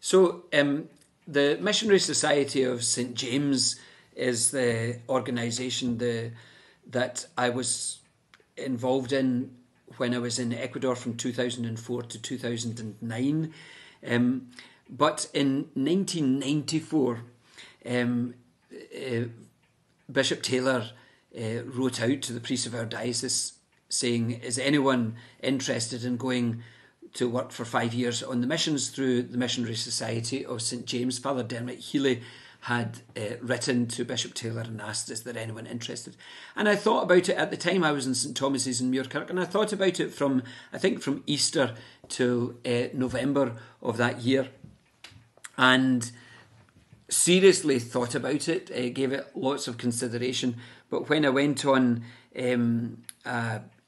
So the Missionary Society of St. James is the organisation that I was involved in when I was in Ecuador from 2004 to 2009. But in 1994, Bishop Taylor wrote out to the priests of our diocese saying, is anyone interested in going to work for 5 years on the missions through the Missionary Society of St. James? Father Dermot Healy had written to Bishop Taylor and asked, is there anyone interested? And I thought about it at the time. I was in St. Thomas's in Muirkirk, and I thought about it from Easter till November of that year, and seriously thought about it, gave it lots of consideration. But when I went on an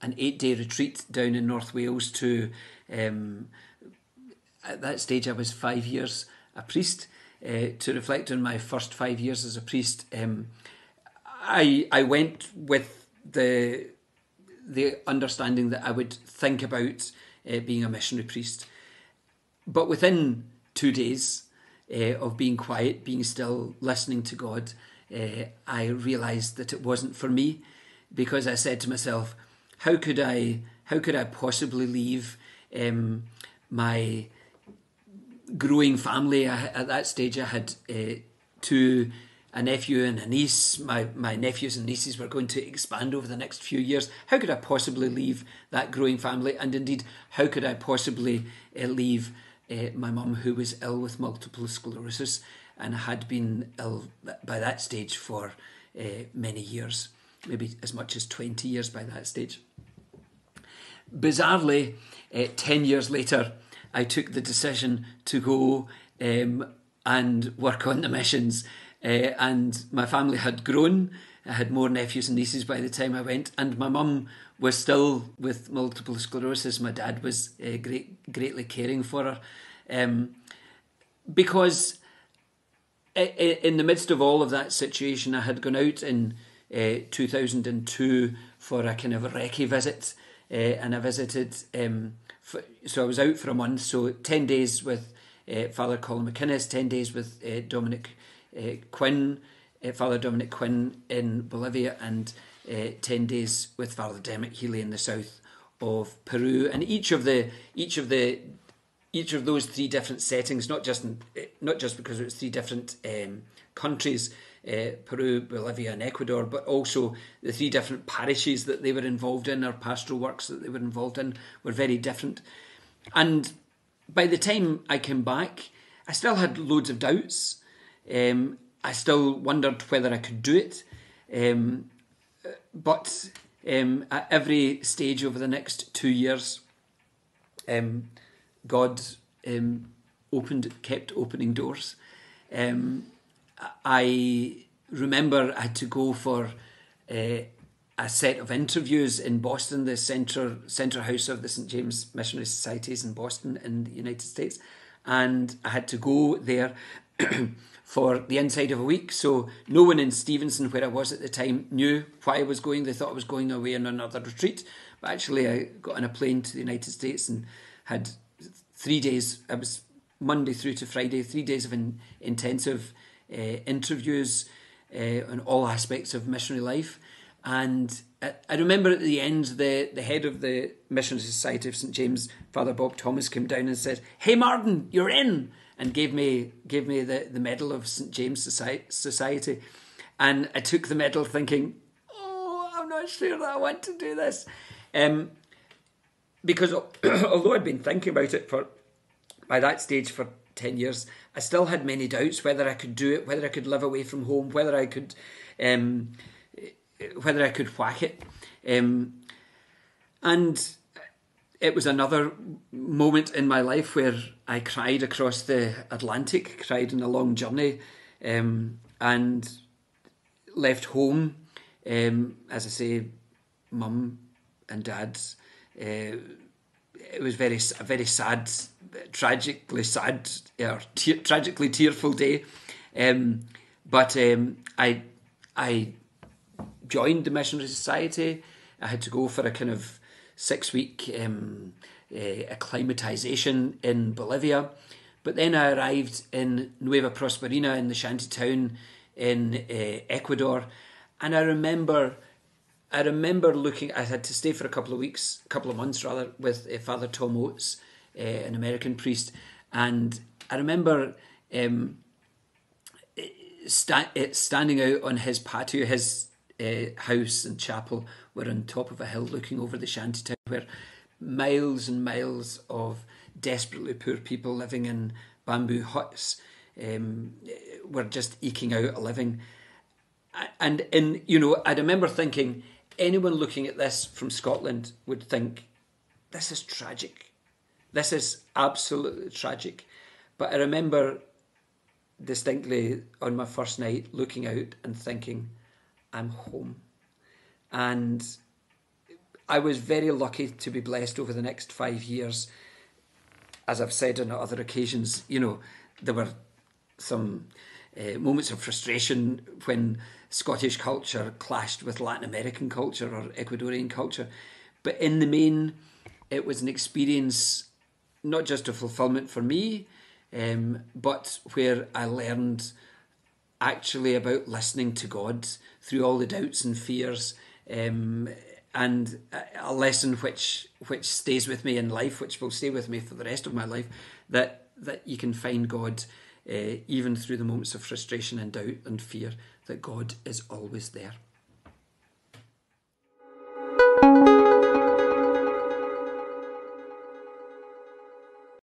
8-day retreat down in North Wales to, at that stage I was 5 years a priest, to reflect on my first 5 years as a priest, I went with the understanding that I would think about being a missionary priest. But within 2 days of being quiet, being still, listening to God, I realised that it wasn't for me, because I said to myself, how could I possibly leave my growing family? At that stage I had a nephew and a niece. My nephews and nieces were going to expand over the next few years. How could I possibly leave that growing family? And indeed, how could I possibly leave my mum, who was ill with multiple sclerosis and had been ill by that stage for many years, maybe as much as 20 years by that stage. Bizarrely, 10 years later, I took the decision to go and work on the missions. And my family had grown. I had more nephews and nieces by the time I went. And my mum was still with multiple sclerosis. My dad was greatly caring for her. Because in the midst of all of that situation, I had gone out in 2002 for a kind of a recce visit. And I visited... so I was out for a month, so 10 days with Father Colin McInnes, 10 days with Dominic Quinn, Father Dominic Quinn in Bolivia, and 10 days with Father Dermot Healy in the south of Peru. And each of those three different settings, not just because it was three different countries, Peru, Bolivia and Ecuador, but also the three different parishes that they were involved in, or pastoral works that they were involved in, were very different. And by the time I came back, I still had loads of doubts. I still wondered whether I could do it. But at every stage over the next 2 years, God kept opening doors. I remember I had to go for a set of interviews in Boston, the centre house of the St. James Missionary Societies in Boston in the United States. And I had to go there for the inside of a week. So no one in Stevenson, where I was at the time, knew why I was going. They thought I was going away on another retreat. But actually I got on a plane to the United States and had 3 days. I was Monday through to Friday, 3 days of intensive interviews on all aspects of missionary life. And I remember at the end, the head of the Missionary Society of St. James, Father Bob Thomas, came down and said, "Hey Martin, you're in," and gave me the medal of St. James Society. And I took the medal thinking, oh, I'm not sure that I want to do this. Because although I'd been thinking about it by that stage for 10 years, I still had many doubts whether I could do it, whether I could live away from home, whether I could whack it. And it was another moment in my life where I cried across the Atlantic, cried on a long journey, and left home. As I say, Mum and Dad. It was a very sad, tragically sad, or tragically tearful day. But I joined the Missionary Society. I had to go for a kind of 6-week acclimatization in Bolivia. But then I arrived in Nueva Prosperina in the shanty town in Ecuador, and I remember looking. I had to stay for a couple of months rather, with Father Tom Oates, an American priest, and I remember standing out on his patio. His house and chapel were on top of a hill looking over the shantytown, where miles and miles of desperately poor people living in bamboo huts were just eking out a living. And I remember thinking, anyone looking at this from Scotland would think, this is tragic. This is absolutely tragic. But I remember distinctly on my first night looking out and thinking, I'm home. And I was very lucky to be blessed over the next 5 years. As I've said on other occasions, there were some moments of frustration when Scottish culture clashed with Latin American culture or Ecuadorian culture. But in the main, it was an experience not just of fulfillment for me, but where I learned actually about listening to God through all the doubts and fears, and a lesson which stays with me in life, which will stay with me for the rest of my life, that you can find God even through the moments of frustration and doubt and fear, that God is always there.